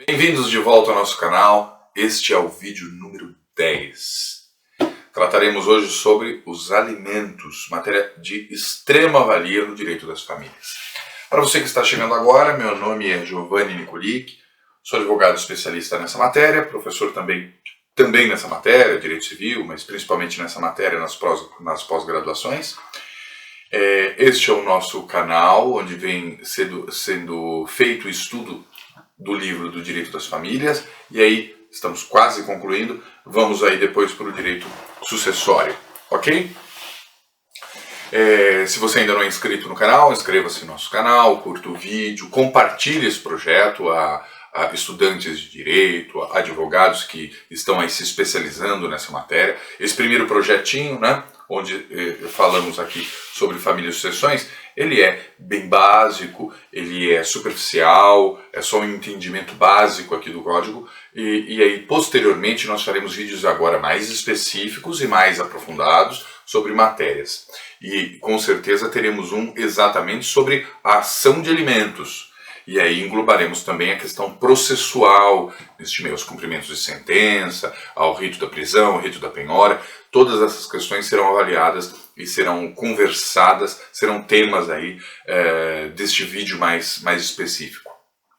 Bem-vindos de volta ao nosso canal. Este é o vídeo número 10. Trataremos hoje sobre os alimentos, matéria de extrema valia no direito das famílias. Para você que está chegando agora, meu nome é Giovanni Nicolic, sou advogado especialista nessa matéria, professor também nessa matéria, direito civil, mas principalmente nessa matéria nas pós-graduações. Este é o nosso canal, onde vem sendo feito o estudo do livro do Direito das Famílias, e aí estamos quase concluindo, vamos aí depois para o direito sucessório, ok? Se você ainda não é inscrito no canal, inscreva-se no nosso canal, curta o vídeo, compartilhe esse projeto a estudantes de direito, a advogados que estão aí se especializando nessa matéria. Esse primeiro projetinho, né, onde falamos aqui sobre família e sucessões, ele é bem básico, ele é superficial, é só um entendimento básico aqui do código, e aí posteriormente nós faremos vídeos agora mais específicos e mais aprofundados sobre matérias. E com certeza teremos um exatamente sobre a ação de alimentos. E aí englobaremos também a questão processual, neste meio aos cumprimentos de sentença, ao rito da prisão, ao rito da penhora. Todas essas questões serão avaliadas e serão conversadas, serão temas aí deste vídeo mais específico.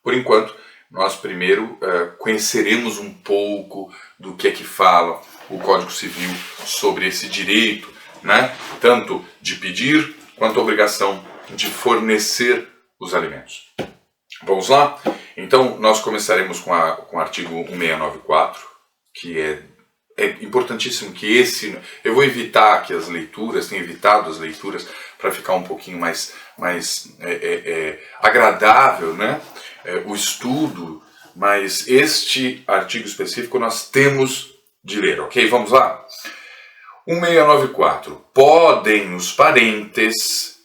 Por enquanto, nós primeiro conheceremos um pouco do que é que fala o Código Civil sobre esse direito, né? Tanto de pedir quanto a obrigação de fornecer os alimentos. Vamos lá? Então, nós começaremos com o artigo 1694, que é importantíssimo que esse... Eu vou evitar aqui as leituras, tenho evitado as leituras para ficar um pouquinho mais agradável, né? O estudo, mas este artigo específico nós temos de ler, ok? Vamos lá? 1694. Podem os parentes,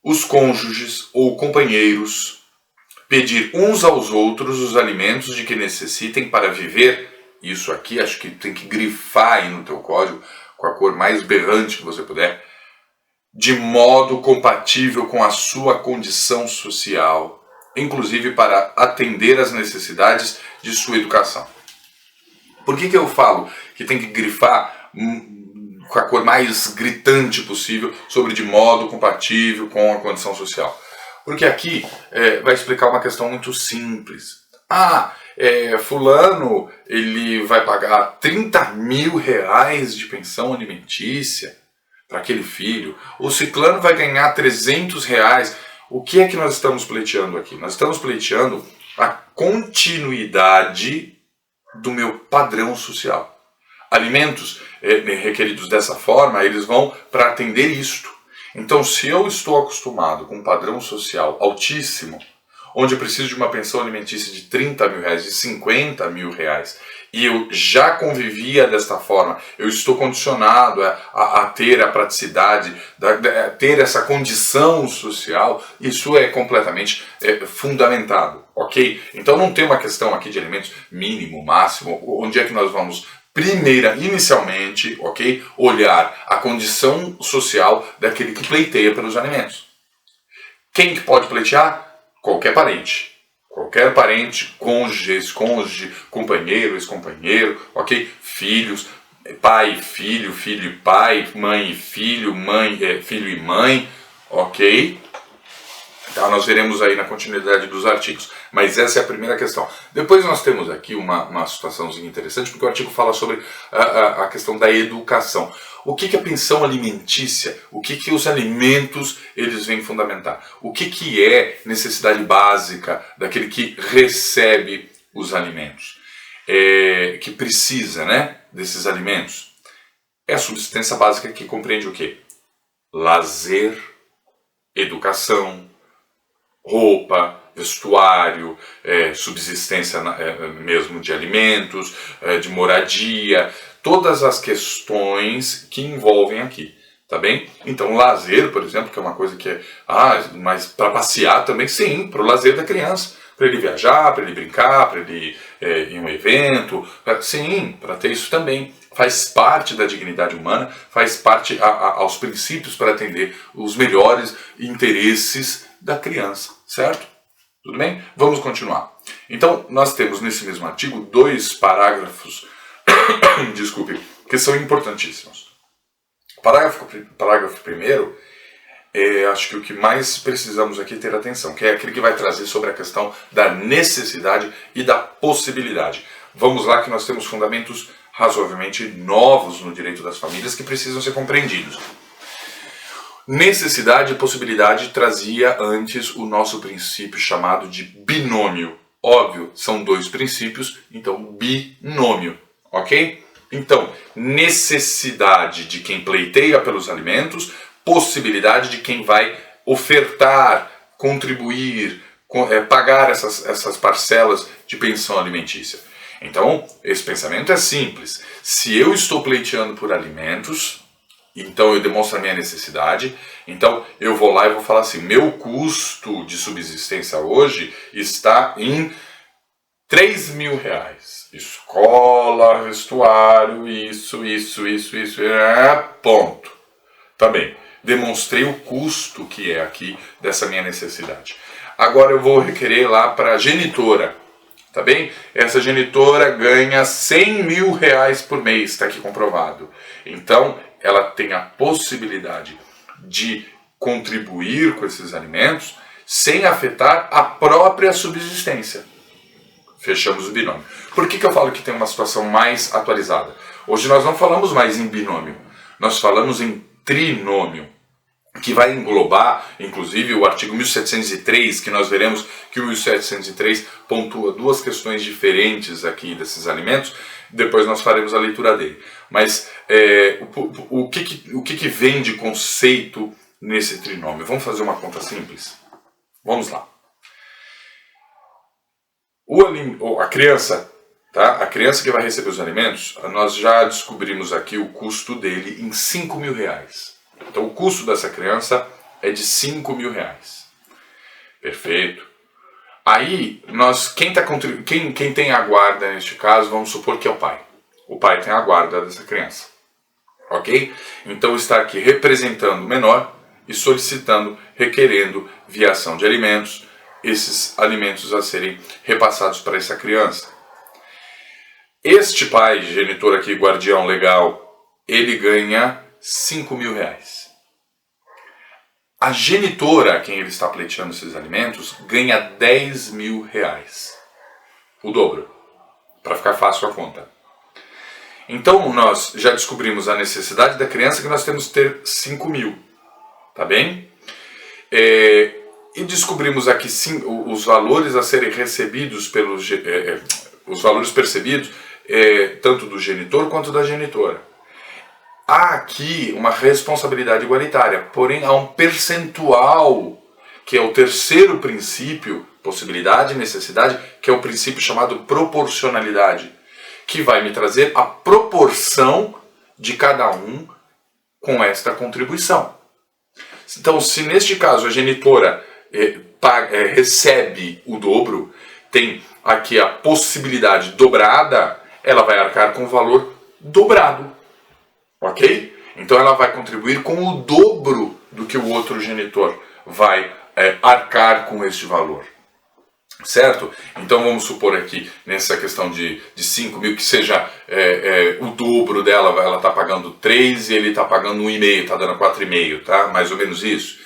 os cônjuges ou companheiros pedir uns aos outros os alimentos de que necessitem para viver. Isso aqui acho que tem que grifar aí no teu código com a cor mais berrante que você puder, de modo compatível com a sua condição social, inclusive para atender às necessidades de sua educação. Por que eu falo que tem que grifar com a cor mais gritante possível sobre de modo compatível com a condição social? Porque aqui vai explicar uma questão muito simples. Fulano ele vai pagar 30 mil reais de pensão alimentícia para aquele filho. O ciclano vai ganhar 300 reais. O que é que nós estamos pleiteando aqui? Nós estamos pleiteando a continuidade do meu padrão social. Alimentos requeridos dessa forma, eles vão para atender isto. Então, se eu estou acostumado com um padrão social altíssimo, onde eu preciso de uma pensão alimentícia de 30 mil reais, de 50 mil reais, e eu já convivia desta forma, eu estou condicionado a ter a praticidade, a ter essa condição social, isso é completamente fundamentado, ok? Então não tem uma questão aqui de alimentos mínimo, máximo, onde é que nós vamos... Inicialmente, ok? Olhar a condição social daquele que pleiteia pelos alimentos. Quem que pode pleitear? Qualquer parente. Qualquer parente, cônjuge, ex-cônjuge, companheiro, ex-companheiro, ok? Filhos, pai e filho, filho e pai, mãe e filho, filho e mãe, ok? Então nós veremos aí na continuidade dos artigos. Mas essa é a primeira questão. Depois nós temos aqui uma situaçãozinha interessante, porque o artigo fala sobre a questão da educação. O que é a pensão alimentícia? O que os alimentos eles vêm fundamentar? O que é necessidade básica daquele que recebe os alimentos? Que precisa, né, desses alimentos? É a subsistência básica que compreende o quê? Lazer, educação, roupa, vestuário, subsistência mesmo de alimentos, de moradia, todas as questões que envolvem aqui, tá bem? Então, lazer, por exemplo, que é uma coisa que mas para passear também, sim, para o lazer da criança, para ele viajar, para ele brincar, para ele ir em um evento, sim, para ter isso também. Faz parte da dignidade humana, faz parte aos princípios para atender os melhores interesses da criança, certo? Tudo bem? Vamos continuar. Então, nós temos nesse mesmo artigo 2 parágrafos, desculpe, que são importantíssimos. Parágrafo primeiro, acho que o que mais precisamos aqui ter atenção, que é aquele que vai trazer sobre a questão da necessidade e da possibilidade. Vamos lá que nós temos fundamentos razoavelmente novos no direito das famílias que precisam ser compreendidos. Necessidade e possibilidade trazia antes o nosso princípio chamado de binômio. Óbvio, são 2 princípios, então binômio, ok? Então, necessidade de quem pleiteia pelos alimentos, possibilidade de quem vai ofertar, contribuir, pagar essas parcelas de pensão alimentícia. Então, esse pensamento é simples. Se eu estou pleiteando por alimentos, então eu demonstro a minha necessidade, então eu vou lá e vou falar assim, meu custo de subsistência hoje está em R$3.000. Escola, vestuário, isso, ponto. Tá bem, demonstrei o custo que é aqui dessa minha necessidade. Agora eu vou requerer lá para a genitora, tá bem? Essa genitora ganha R$100.000 por mês, está aqui comprovado. Então, ela tem a possibilidade de contribuir com esses alimentos sem afetar a própria subsistência. Fechamos o binômio. Por que eu falo que tem uma situação mais atualizada? Hoje nós não falamos mais em binômio, nós falamos em trinômio, que vai englobar, inclusive, o artigo 1703, que nós veremos que o 1703 pontua 2 questões diferentes aqui desses alimentos, depois nós faremos a leitura dele. Mas o que vem de conceito nesse trinômio? Vamos fazer uma conta simples? Vamos lá. A criança, tá? A criança que vai receber os alimentos, nós já descobrimos aqui o custo dele em R$5.000. Então o custo dessa criança é de R$5.000. Perfeito. Aí, quem tem a guarda neste caso, vamos supor que é o pai. O pai tem a guarda dessa criança. Ok? Então está aqui representando o menor e solicitando, requerendo via ação de alimentos, esses alimentos a serem repassados para essa criança. Este pai, genitor aqui, guardião legal, ele ganha R$5.000. A genitora, a quem ele está pleiteando esses alimentos, ganha R$10.000. O dobro, para ficar fácil a conta. Então nós já descobrimos a necessidade da criança, que nós temos que ter 5.000. Tá bem? E descobrimos aqui sim, os valores a serem recebidos os valores percebidos tanto do genitor quanto da genitora. Há aqui uma responsabilidade igualitária, porém há um percentual, que é o terceiro princípio, possibilidade e necessidade, que é o princípio chamado proporcionalidade, que vai me trazer a proporção de cada um com esta contribuição. Então, se neste caso a genitora recebe o dobro, tem aqui a possibilidade dobrada, ela vai arcar com o valor dobrado. Ok? Então ela vai contribuir com o dobro do que o outro genitor vai arcar com este valor. Certo? Então vamos supor aqui, nessa questão de 5.000, que seja o dobro dela, ela está pagando 3 e ele está pagando 1,5, está dando 4,5, tá? Mais ou menos isso.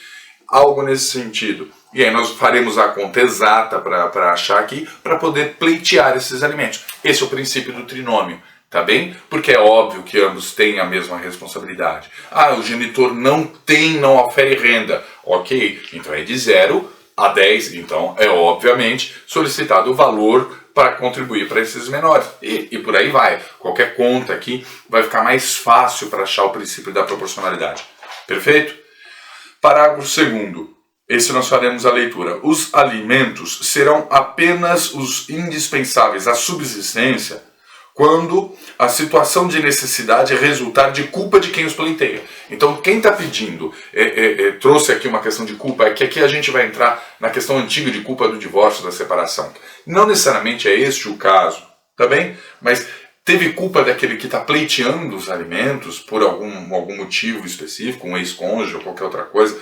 Algo nesse sentido. E aí nós faremos a conta exata para achar aqui, para poder pleitear esses alimentos. Esse é o princípio do trinômio. Tá bem? Porque é óbvio que ambos têm a mesma responsabilidade. O genitor não ofere renda. Ok, então é de 0 a 10, então é obviamente solicitado o valor para contribuir para esses menores. E por aí vai. Qualquer conta aqui vai ficar mais fácil para achar o princípio da proporcionalidade. Perfeito? Parágrafo 2º. Esse nós faremos a leitura. Os alimentos serão apenas os indispensáveis à subsistência quando a situação de necessidade resultar de culpa de quem os pleiteia. Então, quem está pedindo, trouxe aqui uma questão de culpa, é que aqui a gente vai entrar na questão antiga de culpa do divórcio, da separação. Não necessariamente é este o caso, tá bem? Mas Teve culpa daquele que está pleiteando os alimentos por algum motivo específico, um ex-cônjuge ou qualquer outra coisa,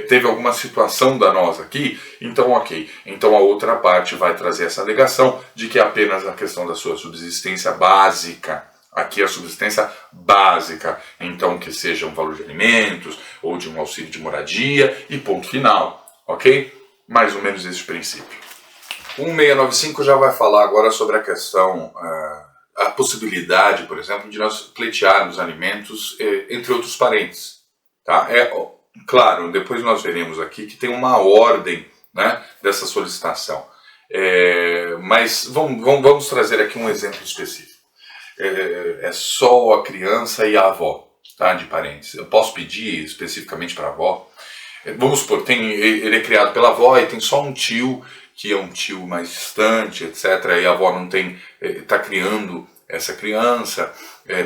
teve alguma situação danosa aqui, então ok. Então a outra parte vai trazer essa alegação de que é apenas a questão da sua subsistência básica. Aqui a subsistência básica, então que seja um valor de alimentos ou de um auxílio de moradia e ponto final, ok? Mais ou menos esse princípio. 1695 já vai falar agora sobre a questão, a possibilidade, por exemplo, de nós pleitearmos alimentos entre outros parentes. Tá? Claro, depois nós veremos aqui que tem uma ordem, né, dessa solicitação. Mas vamos trazer aqui um exemplo específico. É só a criança e a avó, tá, de parentes. Eu posso pedir especificamente para a avó. Vamos supor, ele é criado pela avó e tem só um tio, que é um tio mais distante, etc. E a avó não tem, está criando essa criança,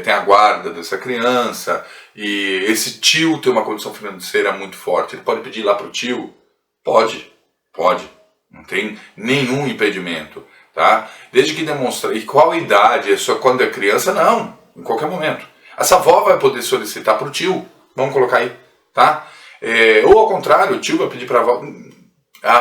tem a guarda dessa criança, e esse tio tem uma condição financeira muito forte. Ele pode pedir lá para o tio? Pode. Não tem nenhum impedimento. Tá? Desde que demonstre. E qual idade? É só quando é criança? Não, em qualquer momento. Essa avó vai poder solicitar para o tio. Vamos colocar aí. Tá? Ou ao contrário, o tio vai pedir para a avó.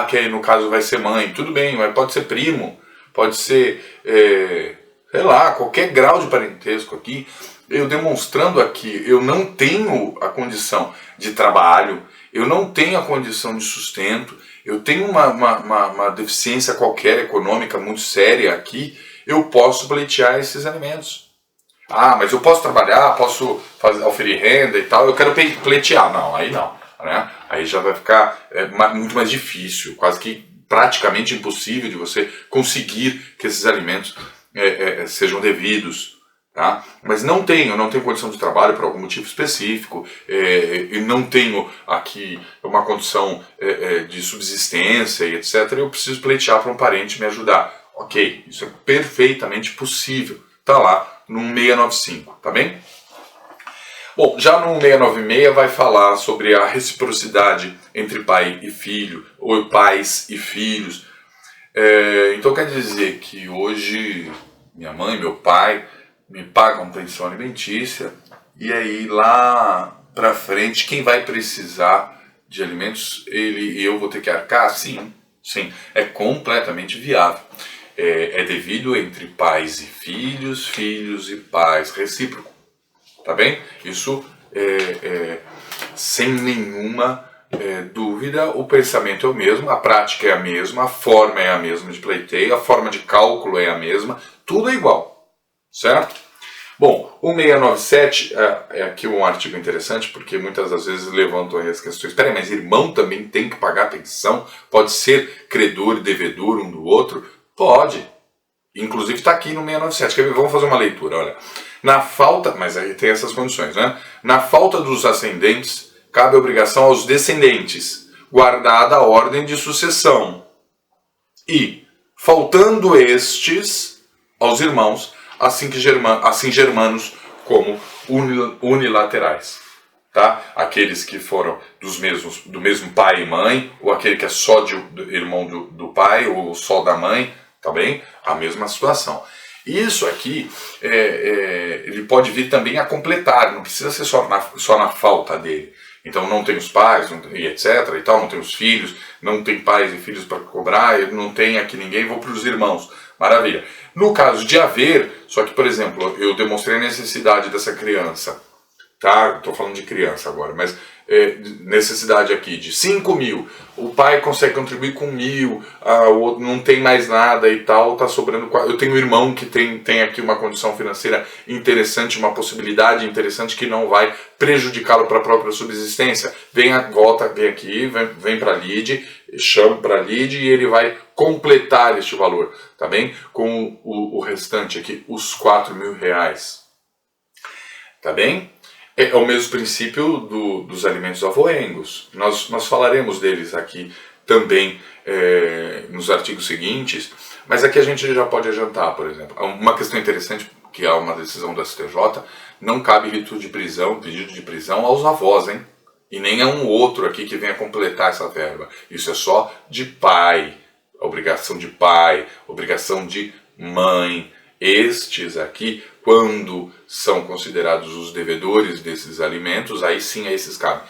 Que aí no caso vai ser mãe. Tudo bem, mas pode ser primo. Pode ser, sei lá, qualquer grau de parentesco aqui. Eu demonstrando aqui, eu não tenho a condição de trabalho, eu não tenho a condição de sustento, eu tenho uma deficiência qualquer econômica muito séria aqui, eu posso pleitear esses alimentos. Mas eu posso trabalhar, posso oferir renda e tal, eu quero pleitear. Não, aí não. Né? Aí já vai ficar muito mais difícil, quase que praticamente impossível de você conseguir que esses alimentos sejam devidos. Tá? Mas eu não tenho condição de trabalho por algum motivo específico, e não tenho aqui uma condição de subsistência e etc. Eu preciso pleitear para um parente me ajudar. Ok, isso é perfeitamente possível. Está lá no 695, tá bem? Bom, já no 696 vai falar sobre a reciprocidade entre pai e filho, ou pais e filhos. Então quer dizer que hoje minha mãe, meu pai me pagam pensão alimentícia, e aí lá pra frente quem vai precisar de alimentos, eu vou ter que arcar? Sim, é completamente viável. É devido entre pais e filhos, filhos e pais, recíproco, tá bem? Isso sem nenhuma dúvida, o pensamento é o mesmo, a prática é a mesma, a forma é a mesma de pleiteio, a forma de cálculo é a mesma, tudo é igual. Certo? Bom, o 697 é aqui um artigo interessante, porque muitas das vezes levantam aí as questões. Peraí, mas irmão também tem que pagar pensão? Pode ser credor e devedor um do outro? Pode. Inclusive está aqui no 697. Vamos fazer uma leitura, olha. Na falta, mas aí tem essas condições, né? Na falta dos ascendentes, cabe obrigação aos descendentes, guardada a ordem de sucessão. E, faltando estes, aos irmãos, assim germanos como unilaterais, tá? Aqueles que foram do mesmo pai e mãe, ou aquele que é só irmão do pai, ou só da mãe, tá bem? A mesma situação. Isso aqui, ele pode vir também a completar, não precisa ser só na falta dele. Então não tem os pais, e etc, e tal, não tem os filhos, não tem pais e filhos para cobrar, não tem aqui ninguém, vou para os irmãos. Maravilha. No caso de haver, só que, por exemplo, eu demonstrei a necessidade dessa criança, tá? Estou falando de criança agora, mas necessidade aqui de 5.000, o pai consegue contribuir com 1.000, o outro não tem mais nada e tal, tá sobrando. Eu tenho um irmão que tem aqui uma condição financeira interessante, uma possibilidade interessante que não vai prejudicá-lo para a própria subsistência. Vem aqui, vem para a Lide, chama para a Lide e ele vai completar este valor, tá bem? Com o restante aqui, os R$4.000, tá bem? É o mesmo princípio dos alimentos avoengos. Nós falaremos deles aqui também nos artigos seguintes, mas aqui a gente já pode adiantar, por exemplo. Uma questão interessante, que é uma decisão do STJ, não cabe pedido de prisão aos avós, hein? E nem a um outro aqui que venha completar essa verba. Isso é só de pai, obrigação de pai, obrigação de mãe. Estes aqui quando são considerados os devedores desses alimentos, aí sim a esses cabem.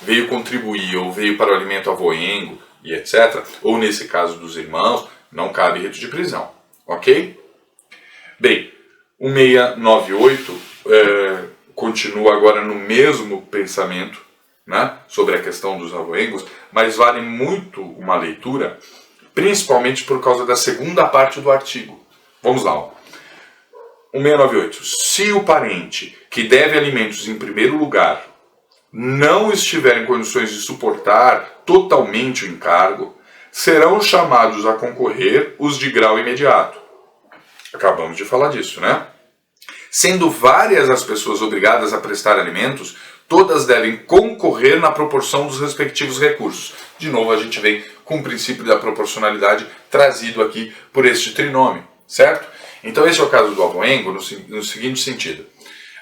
Veio contribuir ou veio para o alimento avoengo e etc., ou nesse caso dos irmãos, não cabe rito de prisão, ok? Bem, o 698 continua agora no mesmo pensamento, né, sobre a questão dos avoengos, mas vale muito uma leitura, principalmente por causa da segunda parte do artigo. Vamos lá. Ó. O 698. Se o parente que deve alimentos em primeiro lugar não estiver em condições de suportar totalmente o encargo, serão chamados a concorrer os de grau imediato. Acabamos de falar disso, né? Sendo várias as pessoas obrigadas a prestar alimentos, todas devem concorrer na proporção dos respectivos recursos. De novo, a gente vem com o princípio da proporcionalidade trazido aqui por este trinômio, certo? Então, esse é o caso do avoengo no seguinte sentido.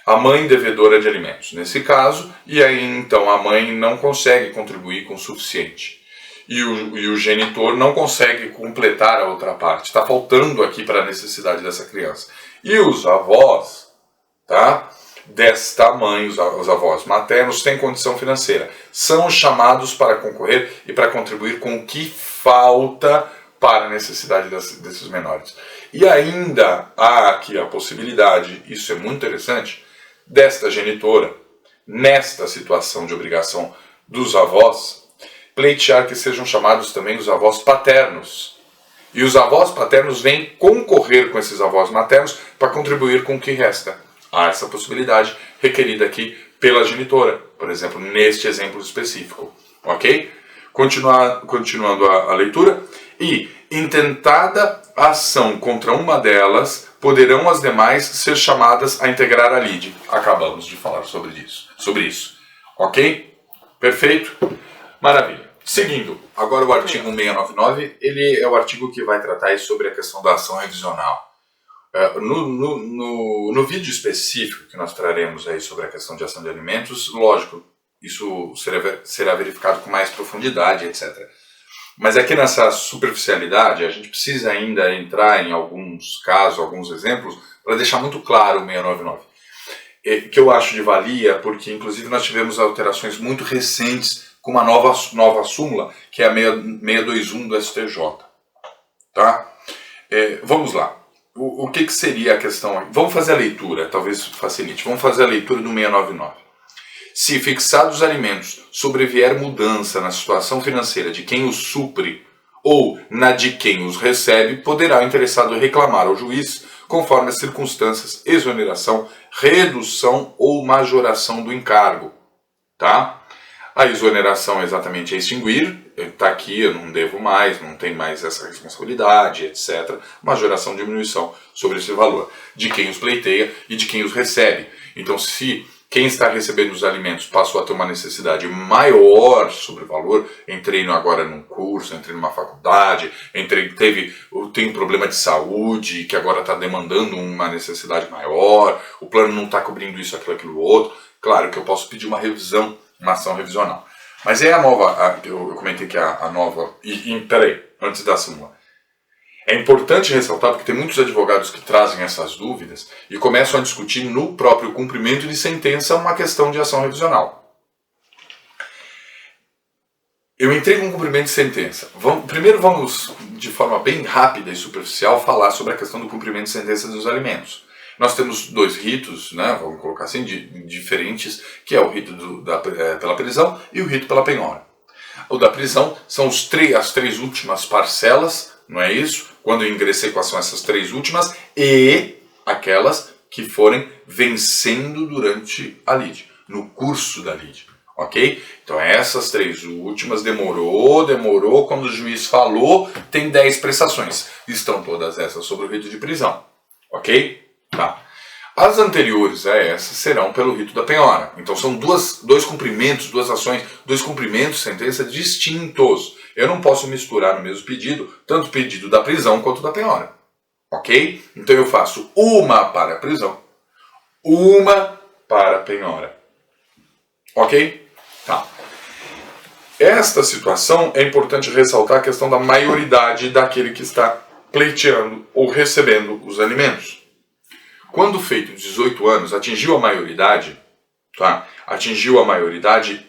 A mãe devedora de alimentos, nesse caso, e aí então a mãe não consegue contribuir com o suficiente. E o genitor não consegue completar a outra parte. Está faltando aqui para a necessidade dessa criança. E os avós, tá? Desta mãe, os avós maternos, têm condição financeira. São chamados para concorrer e para contribuir com o que falta para a necessidade desses menores. E ainda há aqui a possibilidade, isso é muito interessante, desta genitora, nesta situação de obrigação dos avós, pleitear que sejam chamados também os avós paternos. E os avós paternos vêm concorrer com esses avós maternos para contribuir com o que resta. Há essa possibilidade requerida aqui pela genitora, por exemplo, neste exemplo específico. Ok? Continuando a leitura. E, intentada a ação contra uma delas, poderão as demais ser chamadas a integrar a lide. Acabamos de falar sobre isso. Ok? Perfeito? Maravilha. Seguindo, agora o artigo 699, ele é o artigo que vai tratar sobre a questão da ação revisional. No vídeo específico que nós traremos aí sobre a questão de ação de alimentos, lógico, isso será verificado com mais profundidade, etc. Mas aqui nessa superficialidade, a gente precisa ainda entrar em alguns casos, alguns exemplos, para deixar muito claro o 699. Que eu acho de valia, porque inclusive nós tivemos alterações muito recentes com uma nova súmula, que é a 621 do STJ. Tá? Vamos lá. O que seria a questão? Vamos fazer a leitura, talvez facilite. Vamos fazer a leitura do 699. Se fixados os alimentos sobrevier mudança na situação financeira de quem os supre ou na de quem os recebe, poderá o interessado reclamar ao juiz, conforme as circunstâncias, exoneração, redução ou majoração do encargo. Tá? A exoneração é exatamente extinguir, está aqui, eu não devo mais, não tem mais essa responsabilidade, etc. Majoração, diminuição sobre esse valor, de quem os pleiteia e de quem os recebe. Então, se quem está recebendo os alimentos passou a ter uma necessidade maior sobre o valor, entrei agora num curso, entrei numa faculdade, tem um problema de saúde que agora está demandando uma necessidade maior, o plano não está cobrindo isso, aquilo, outro, claro que eu posso pedir uma revisão, uma ação revisional. Mas é a nova, eu comentei que a nova, peraí, antes da súmula. É importante ressaltar porque tem muitos advogados que trazem essas dúvidas e começam a discutir no próprio cumprimento de sentença uma questão de ação revisional. Eu entrei com cumprimento de sentença. Primeiro vamos, de forma bem rápida e superficial, falar sobre a questão do cumprimento de sentença dos alimentos. Nós temos dois ritos, né, vamos colocar assim, diferentes, que é o rito pela prisão e o rito pela penhora. O da prisão são as três últimas parcelas, não é isso? Quando eu ingressei, quais são essas três últimas? E aquelas que forem vencendo durante a lide, no curso da lide. Ok? Então essas três últimas demorou, quando o juiz falou, tem 10 prestações. Estão todas essas sobre o rito de prisão. Ok? Tá. As anteriores a essas serão pelo rito da penhora. Então são dois cumprimentos, duas ações, dois cumprimentos de sentença distintos. Eu não posso misturar no mesmo pedido, tanto o pedido da prisão quanto da penhora. Ok? Então eu faço uma para a prisão, uma para a penhora. Ok? Tá. Esta situação é importante ressaltar a questão da maioridade daquele que está pleiteando ou recebendo os alimentos. Quando feito 18 anos, atingiu a maioridade, tá? Atingiu a maioridade,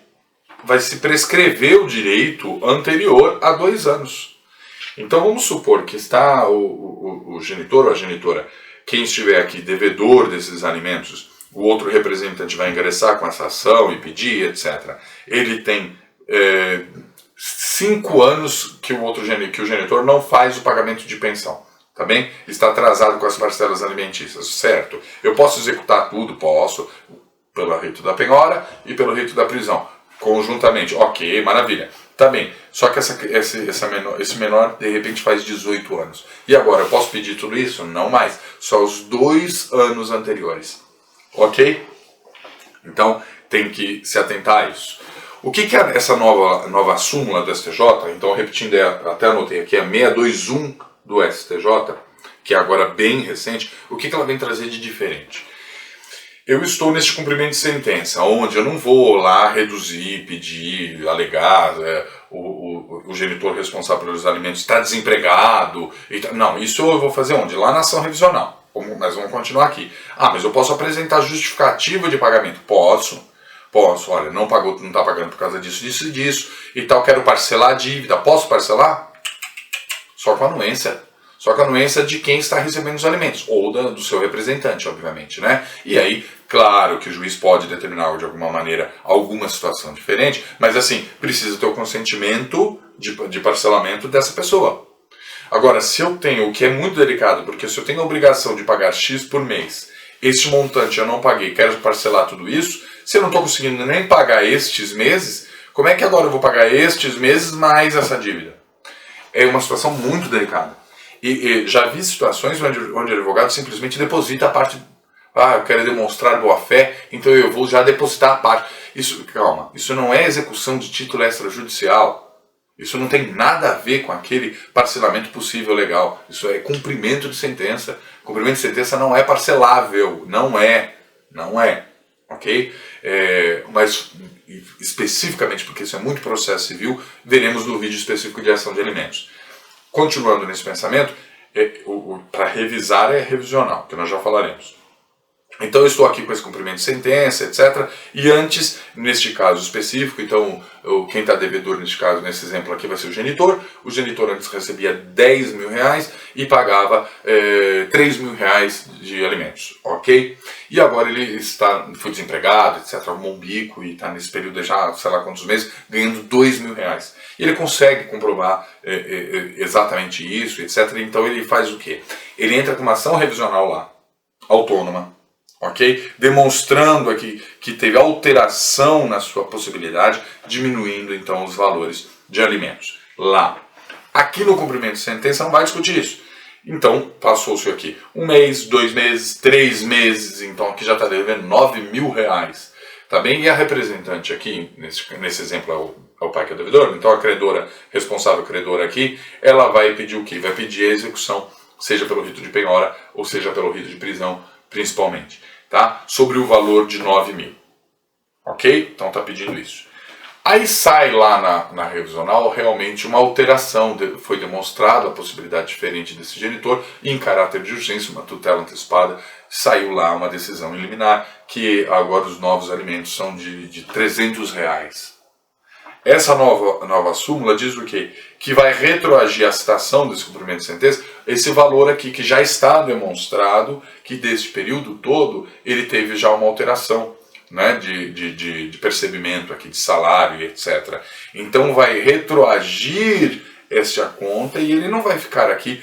vai se prescrever o direito anterior a 2 anos. Então vamos supor que está o genitor ou a genitora, quem estiver aqui devedor desses alimentos, o outro representante vai ingressar com essa ação e pedir, etc. Ele tem 5 anos que o genitor não faz o pagamento de pensão. Tá bem? Está atrasado com as parcelas alimentícias, certo? Eu posso executar tudo? Posso, pelo rito da penhora e pelo rito da prisão, conjuntamente. Ok, maravilha. Tá bem, só que esse menor de repente faz 18 anos. E agora, eu posso pedir tudo isso? Não mais, só os 2 anos anteriores. Ok? Então, tem que se atentar a isso. O que é essa nova súmula do STJ? Então, repetindo, até anotei aqui, é 621 do STJ, que é agora bem recente. O que ela vem trazer de diferente? Eu estou neste cumprimento de sentença, onde eu não vou lá reduzir, pedir, alegar, o genitor responsável pelos alimentos está desempregado. Não, isso eu vou fazer onde? Lá na ação revisional. Mas vamos continuar aqui. Mas eu posso apresentar justificativa de pagamento? Posso, olha, não está pagando por causa disso, disso e disso, e tal, quero parcelar a dívida. Posso parcelar? Só com a anuência. Só com a anuência de quem está recebendo os alimentos, ou do seu representante, obviamente, né? E aí, claro que o juiz pode determinar de alguma maneira alguma situação diferente, mas assim, precisa ter o consentimento de parcelamento dessa pessoa. Agora, se eu tenho, o que é muito delicado, porque se eu tenho a obrigação de pagar X por mês, este montante eu não paguei, quero parcelar tudo isso, se eu não estou conseguindo nem pagar estes meses, como é que agora eu vou pagar estes meses mais essa dívida? É uma situação muito delicada. E já vi situações onde o advogado simplesmente deposita a parte. Eu quero demonstrar boa-fé, então eu vou já depositar a parte. Calma, isso não é execução de título extrajudicial. Isso não tem nada a ver com aquele parcelamento possível legal. Isso é cumprimento de sentença. Cumprimento de sentença não é parcelável. Não é. Ok? Mas especificamente, porque isso é muito processo civil, veremos no vídeo específico de ação de alimentos. Continuando nesse pensamento, para revisar é revisional, que nós já falaremos. Então eu estou aqui com esse cumprimento de sentença, etc. E antes, neste caso específico, então quem está devedor neste caso, nesse exemplo aqui, vai ser o genitor. O genitor antes recebia 10 mil reais e pagava 3 mil reais de alimentos, ok? E agora ele foi desempregado, etc., arrumou um bico e está nesse período já, sei lá quantos meses, ganhando 2 mil reais. E ele consegue comprovar exatamente isso, etc. Então ele faz o quê? Ele entra com uma ação revisional lá, autônoma, ok? Demonstrando aqui que teve alteração na sua possibilidade, diminuindo então os valores de alimentos. Lá. Aqui no cumprimento de sentença não vai discutir isso. Então, passou-se aqui 1 mês, 2 meses, 3 meses, então aqui já está devendo 9 mil reais. Tá bem? E a representante aqui, nesse exemplo é o pai que é o devedor, então a credora, responsável credora aqui, ela vai pedir o quê? Vai pedir a execução, seja pelo rito de penhora ou seja pelo rito de prisão, principalmente, tá? Sobre o valor de 9 mil. Ok? Então está pedindo isso. Aí sai lá na revisional realmente uma alteração, foi demonstrada a possibilidade diferente desse genitor, e em caráter de urgência, uma tutela antecipada, saiu lá uma decisão liminar, que agora os novos alimentos são de 300 reais. Essa nova súmula diz o quê? Que vai retroagir a citação desse cumprimento de sentença, esse valor aqui que já está demonstrado que desse período todo ele teve já uma alteração, né, de percebimento aqui, de salário e etc. Então vai retroagir essa conta e ele não vai ficar aqui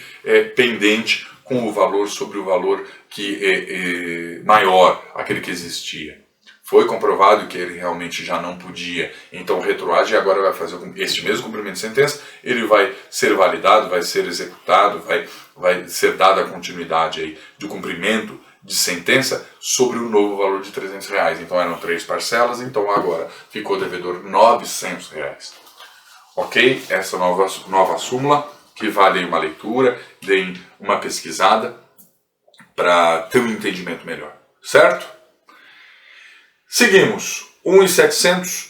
pendente com o valor sobre o valor que é maior, aquele que existia. Foi comprovado que ele realmente já não podia, então retroage e agora vai fazer este mesmo cumprimento de sentença, ele vai ser validado, vai ser executado, vai ser dada a continuidade aí do cumprimento de sentença sobre o novo valor de 300 reais. Então eram 3 parcelas, então agora ficou devedor 900 reais. Ok? Essa nova súmula, que vale uma leitura, deem uma pesquisada para ter um entendimento melhor. Certo? Seguimos. 1.700,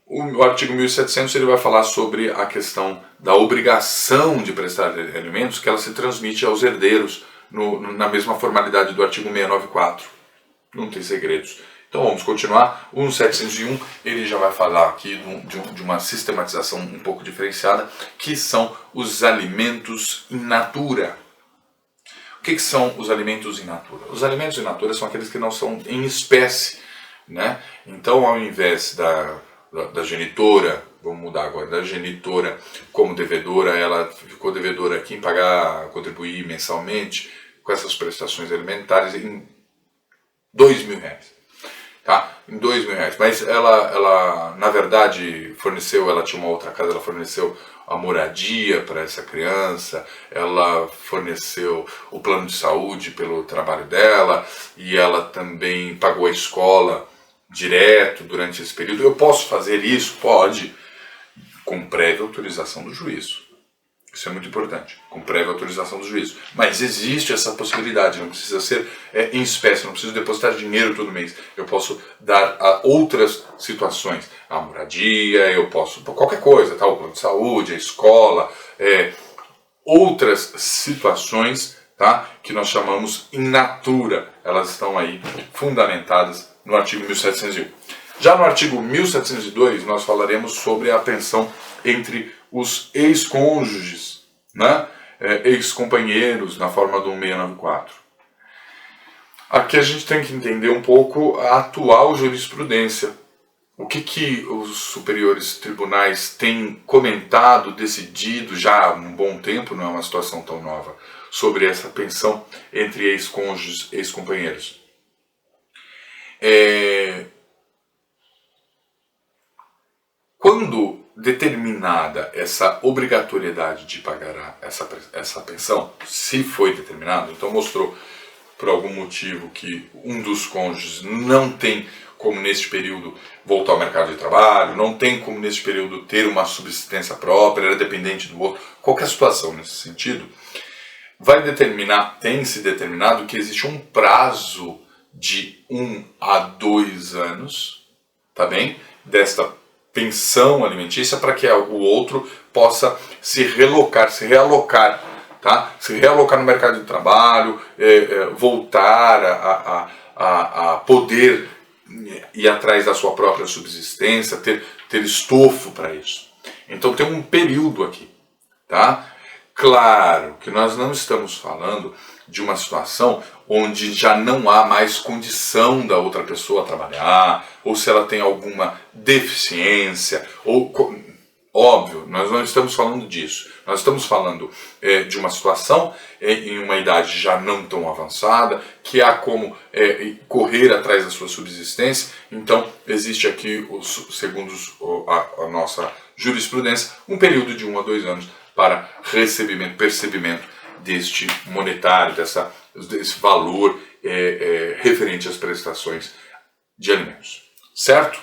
o artigo 1.700 ele vai falar sobre a questão da obrigação de prestar alimentos, que ela se transmite aos herdeiros na mesma formalidade do artigo 694. Não tem segredos. Então vamos continuar. O 1701 ele já vai falar aqui de uma sistematização um pouco diferenciada, que são os alimentos in natura. O que são os alimentos in natura? Os alimentos in natura são aqueles que não são em espécie, né? Então, ao invés da genitora, vamos mudar agora, da genitora como devedora, ela ficou devedora aqui em pagar, contribuir mensalmente com essas prestações alimentares em R$2.000, tá? Em R$2.000, mas ela na verdade forneceu, ela tinha uma outra casa, ela forneceu a moradia para essa criança, ela forneceu o plano de saúde pelo trabalho dela e ela também pagou a escola direto durante esse período. Eu posso fazer isso? Pode, com prévia autorização do juízo. Isso é muito importante, com prévia autorização do juízo. Mas existe essa possibilidade, não precisa ser em espécie, não preciso depositar dinheiro todo mês. Eu posso dar a outras situações, a moradia, eu posso, qualquer coisa, tá? O plano de saúde, a escola, outras situações, tá? Que nós chamamos in natura. Elas estão aí fundamentadas no artigo 1701. Já no artigo 1702, nós falaremos sobre a pensão entre os ex-cônjuges, né? Ex-companheiros, na forma do 694. Aqui a gente tem que entender um pouco a atual jurisprudência. O que os superiores tribunais têm comentado, decidido já há um bom tempo, não é uma situação tão nova, sobre essa pensão entre ex-cônjuges, ex-companheiros. Quando determinada essa obrigatoriedade de pagar essa pensão, se foi determinado, então mostrou por algum motivo que um dos cônjuges não tem como neste período voltar ao mercado de trabalho, não tem como neste período ter uma subsistência própria, era dependente do outro, qualquer situação nesse sentido, tem se determinado que existe um prazo de 1 a 2 anos, tá bem? Desta pensão alimentícia para que o outro possa se realocar, tá? Se realocar no mercado de trabalho, voltar a poder ir atrás da sua própria subsistência, ter estofo para isso. Então tem um período aqui, tá? Claro que nós não estamos falando de uma situação onde já não há mais condição da outra pessoa trabalhar, ou se ela tem alguma deficiência, óbvio, nós não estamos falando disso. Nós estamos falando de uma situação em uma idade já não tão avançada, que há como correr atrás da sua subsistência. Então, existe aqui, segundo a nossa jurisprudência, um período de 1 a 2 anos para percebimento deste monetário, desse valor referente às prestações de alimentos. Certo?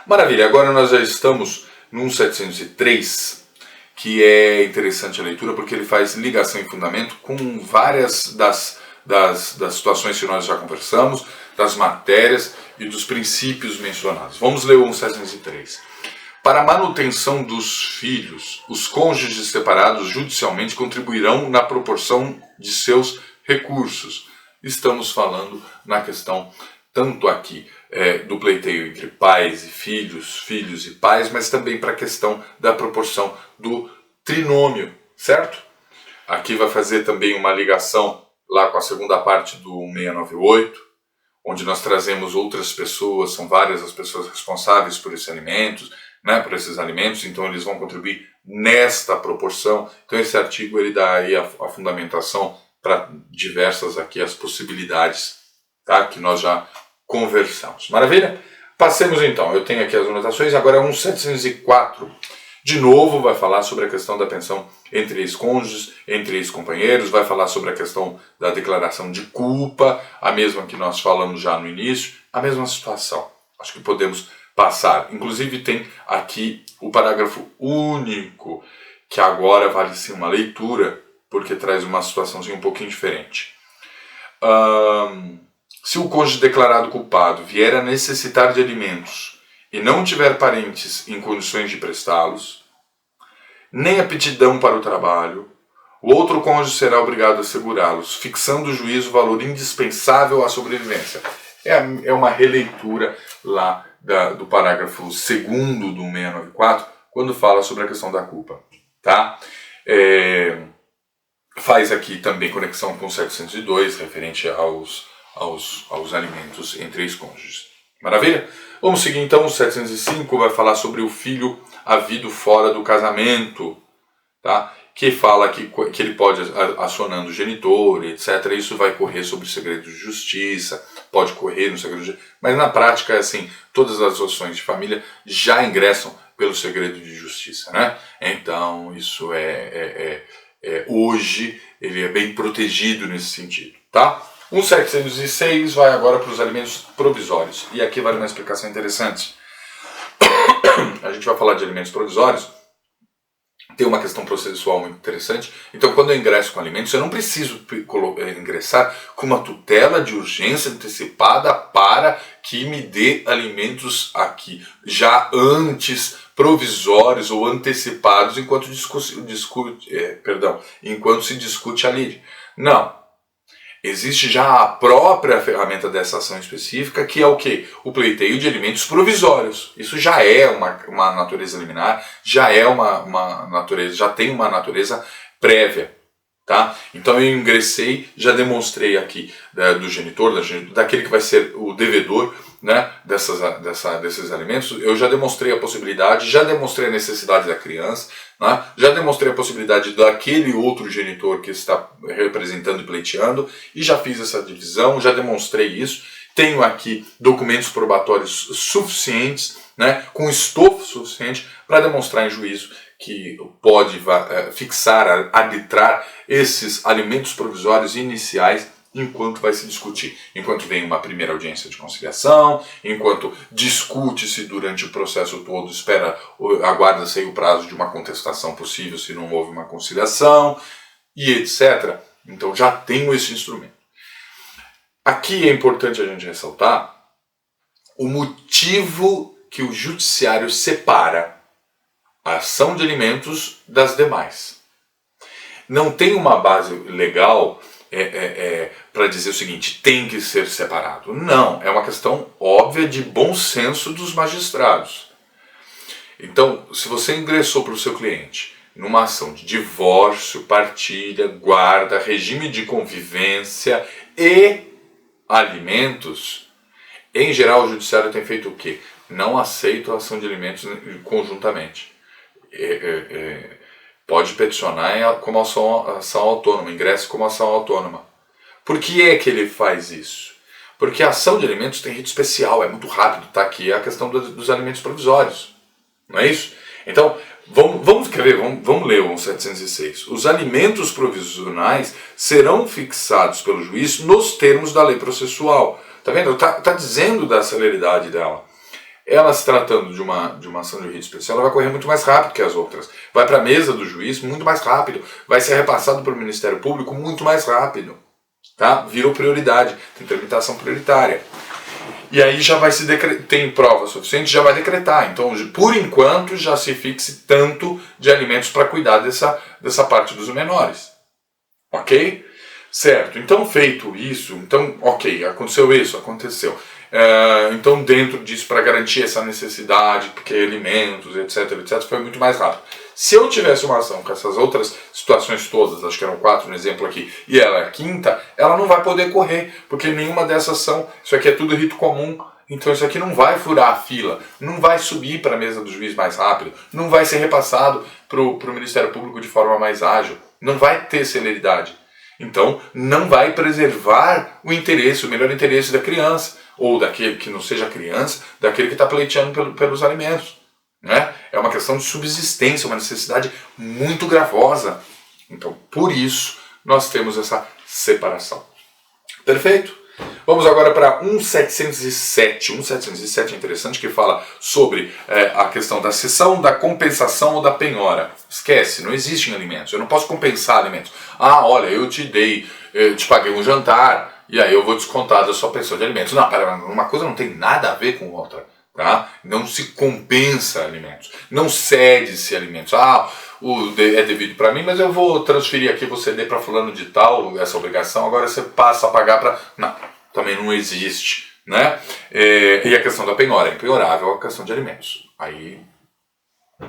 Maravilha, agora nós já estamos no 703, que é interessante a leitura porque ele faz ligação e fundamento com várias das situações que nós já conversamos, das matérias e dos princípios mencionados. Vamos ler o 703. Para a manutenção dos filhos, os cônjuges separados judicialmente contribuirão na proporção de seus recursos. Estamos falando na questão tanto aqui do pleiteio entre pais e filhos, filhos e pais, mas também para a questão da proporção do trinômio, certo? Aqui vai fazer também uma ligação lá com a segunda parte do 698, onde nós trazemos outras pessoas, são várias as pessoas responsáveis por esses alimentos, né, por esses alimentos, então eles vão contribuir nesta proporção. Então esse artigo ele dá aí a fundamentação para diversas aqui as possibilidades, tá, que nós já conversamos. Maravilha? Passemos então, eu tenho aqui as anotações, agora é 704. De novo vai falar sobre a questão da pensão entre ex-cônjuges, entre ex-companheiros, vai falar sobre a questão da declaração de culpa, a mesma que nós falamos já no início, a mesma situação. Acho que podemos passar. Inclusive tem aqui o parágrafo único, que agora vale sim uma leitura, porque traz uma situaçãozinha um pouquinho diferente. Se o cônjuge declarado culpado vier a necessitar de alimentos e não tiver parentes em condições de prestá-los, nem aptidão para o trabalho, o outro cônjuge será obrigado a assegurá-los, fixando o juízo o valor indispensável à sobrevivência. É uma releitura lá do parágrafo 2º do 694, quando fala sobre a questão da culpa. Tá? Faz aqui também conexão com 702, referente aos alimentos entre ex-cônjuges. Maravilha? Vamos seguir então, o 705 vai falar sobre o filho havido fora do casamento, tá? Que fala que ele pode, acionando o genitor, etc., isso vai correr sobre segredo de justiça, pode correr no segredo de justiça, mas na prática é assim, todas as ações de família já ingressam pelo segredo de justiça, né? Então isso hoje ele é bem protegido nesse sentido, tá? 706 vai agora para os alimentos provisórios, e aqui vale uma explicação interessante. A gente vai falar de alimentos provisórios, tem uma questão processual muito interessante. Então, quando eu ingresso com alimentos, eu não preciso ingressar com uma tutela de urgência antecipada para que me dê alimentos aqui, já antes provisórios ou antecipados, enquanto se discute a lei. Não. Existe já a própria ferramenta dessa ação específica, que é o quê? O pleiteio de alimentos provisórios. Isso já é uma natureza liminar, já é uma natureza, já tem uma natureza prévia. Tá? Então eu ingressei, já demonstrei aqui do genitor, daquele que vai ser o devedor, né, desses alimentos, eu já demonstrei a possibilidade, já demonstrei a necessidade da criança, né, já demonstrei a possibilidade daquele outro genitor que está representando e pleiteando, e já fiz essa divisão, já demonstrei isso, tenho aqui documentos probatórios suficientes, né, com estofo suficiente para demonstrar em juízo que pode fixar, arbitrar esses alimentos provisórios iniciais enquanto vai se discutir. Enquanto vem uma primeira audiência de conciliação, enquanto discute-se durante o processo todo, aguarda-se o prazo de uma contestação possível se não houve uma conciliação, e etc. Então já tenho esse instrumento. Aqui é importante a gente ressaltar o motivo que o judiciário separa a ação de alimentos das demais. Não tem uma base legal para dizer o seguinte, tem que ser separado. Não, é uma questão óbvia de bom senso dos magistrados. Então, se você ingressou para o seu cliente numa ação de divórcio, partilha, guarda, regime de convivência e alimentos, em geral o judiciário tem feito o quê? Não aceita a ação de alimentos conjuntamente. Pode peticionar como ação autônoma, ingresso como ação autônoma. Por que é que ele faz isso? Porque a ação de alimentos tem rito especial, é muito rápido, tá aqui a questão dos alimentos provisórios, não é isso? Então, vamos ler o 706. Os alimentos provisionais serão fixados pelo juiz nos termos da lei processual. Tá vendo? Tá dizendo da celeridade dela. Ela se tratando de uma ação de rito especial, ela vai correr muito mais rápido que as outras. Vai para a mesa do juiz muito mais rápido. Vai ser repassado para o Ministério Público muito mais rápido. Tá? Virou prioridade. Tem tramitação prioritária. E aí já vai tem prova suficiente, já vai decretar. Então, por enquanto, já se fixe tanto de alimentos para cuidar dessa parte dos menores. Ok? Certo. Então, feito isso, então, ok, aconteceu isso, aconteceu. Então, dentro disso, para garantir essa necessidade, porque alimentos, etc, foi muito mais rápido. Se eu tivesse uma ação com essas outras situações todas, acho que eram 4 no exemplo aqui, e ela é a 5ª, ela não vai poder correr, porque nenhuma dessas são, isso aqui é tudo rito comum, então isso aqui não vai furar a fila, não vai subir para a mesa do juiz mais rápido, não vai ser repassado para o Ministério Público de forma mais ágil, não vai ter celeridade. Então, não vai preservar o melhor interesse da criança, ou daquele que não seja criança, daquele que está pleiteando pelos alimentos. Né? É uma questão de subsistência, uma necessidade muito gravosa. Então, por isso, nós temos essa separação. Perfeito? Vamos agora para 1707. 1707 é interessante, que fala sobre a questão da cessão, da compensação ou da penhora. Esquece, não existem alimentos. Eu não posso compensar alimentos. Olha, eu te paguei um jantar, e aí eu vou descontar da sua pensão de alimentos. Não, uma coisa não tem nada a ver com outra. Tá? Não se compensa alimentos, não cede-se alimentos. é devido para mim, mas eu vou transferir aqui, vou ceder para fulano de tal, essa obrigação, agora você passa a pagar para... Não, também não existe, né? E a questão da penhora, é impenhorável a questão de alimentos. Aí,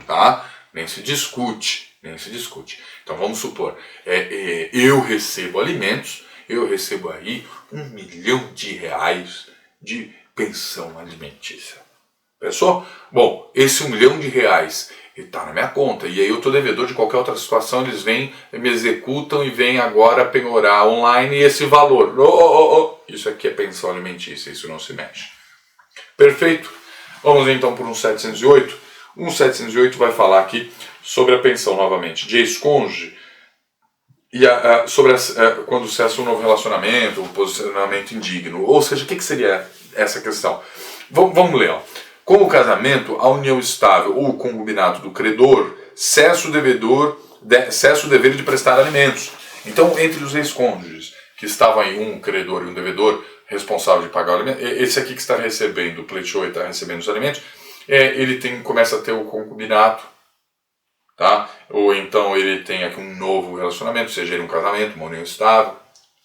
tá? Nem se discute. Então vamos supor, eu recebo alimentos, eu recebo aí R$1 milhão de pensão alimentícia. Pensou? Bom, esse R$1 milhão está na minha conta, e aí eu estou devedor de qualquer outra situação, eles vêm, me executam e vêm agora penhorar online esse valor. Isso aqui é pensão alimentícia, isso não se mexe. Perfeito? Vamos então por um 708. Um 708 vai falar aqui sobre a pensão novamente de ex-cônjuge e sobre quando cessa um novo relacionamento, o posicionamento indigno. Ou seja, o que seria essa questão? Vamos ler. Ó. Com o casamento, a união estável ou o concubinato do credor cessa o dever de prestar alimentos. Então, entre os ex-cônjuges que estavam aí, um credor e um devedor responsável de pagar o alimento, esse aqui que está recebendo, pleiteou e está recebendo os alimentos, ele começa a ter o concubinato, tá? Ou então ele tem aqui um novo relacionamento, seja ele um casamento, uma união estável.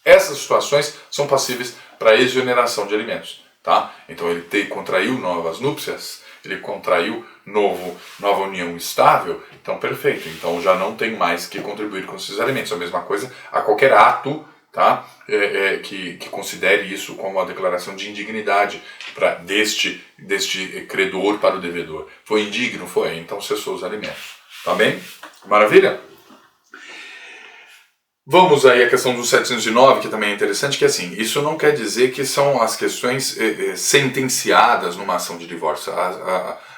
Essas situações são passíveis para exoneração de alimentos, tá? Então ele contraiu novas núpcias, ele contraiu nova união estável, então perfeito, então já não tem mais que contribuir com esses alimentos. A mesma coisa a qualquer ato, tá? Que considere isso como uma declaração de indignidade deste credor para o devedor. Foi indigno? Foi, então cessou os alimentos. Tá bem? Maravilha? Vamos aí à questão do 709, que também é interessante, que assim, isso não quer dizer que são as questões sentenciadas numa ação de divórcio.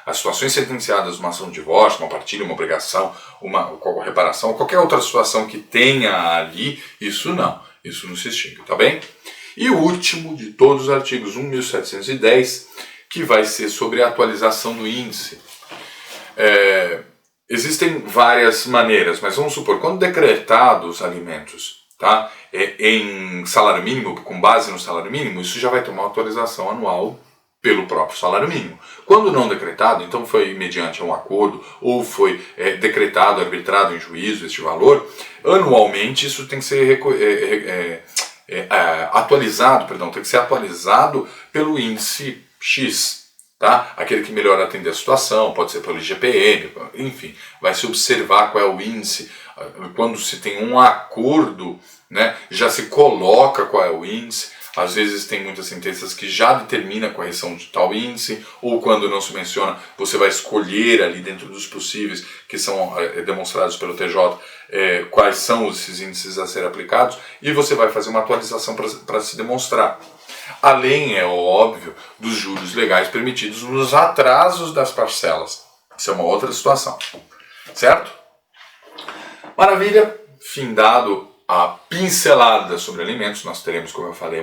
As situações sentenciadas numa ação de divórcio, uma partilha, uma obrigação, uma reparação, qualquer outra situação que tenha ali, isso não se extingue, tá bem? E o último de todos os artigos, 1.710, que vai ser sobre a atualização do índice. Existem várias maneiras, mas vamos supor, quando decretados os alimentos, tá, em salário mínimo, com base no salário mínimo, isso já vai ter uma atualização anual pelo próprio salário mínimo. Quando não decretado, então foi mediante um acordo, ou foi decretado, arbitrado em juízo este valor, anualmente isso tem que ser atualizado pelo índice X. Tá? Aquele que melhor atender a situação, pode ser pelo IGPM, enfim, vai se observar qual é o índice. Quando se tem um acordo, né, já se coloca qual é o índice. Às vezes tem muitas sentenças que já determina a correção de tal índice, ou quando não se menciona, você vai escolher ali dentro dos possíveis que são demonstrados pelo TJ quais são esses índices a ser aplicados, e você vai fazer uma atualização para se demonstrar. Além, é óbvio, dos juros legais permitidos nos atrasos das parcelas. Isso é uma outra situação. Certo? Maravilha. Findado a pincelada sobre alimentos, nós teremos, como eu falei,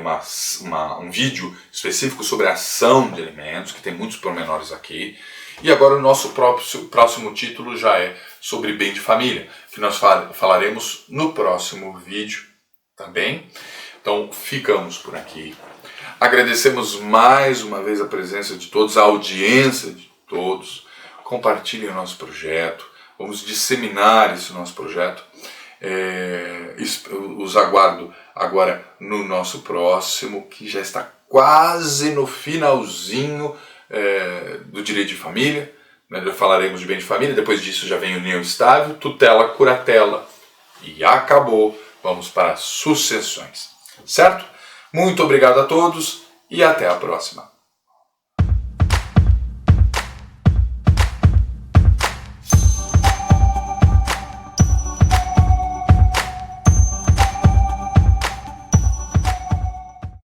um vídeo específico sobre a ação de alimentos, que tem muitos pormenores aqui. E agora o nosso próximo título já é sobre bem de família, que nós falaremos no próximo vídeo, tá bem? Então ficamos por aqui. Agradecemos mais uma vez a presença de todos, a audiência de todos. Compartilhem o nosso projeto, vamos disseminar esse nosso projeto. Os aguardo agora no nosso próximo, que já está quase no finalzinho do direito de família. Falaremos de bem de família, depois disso já vem união estável, tutela, curatela e acabou. Vamos para as sucessões, certo? Muito obrigado a todos e até a próxima.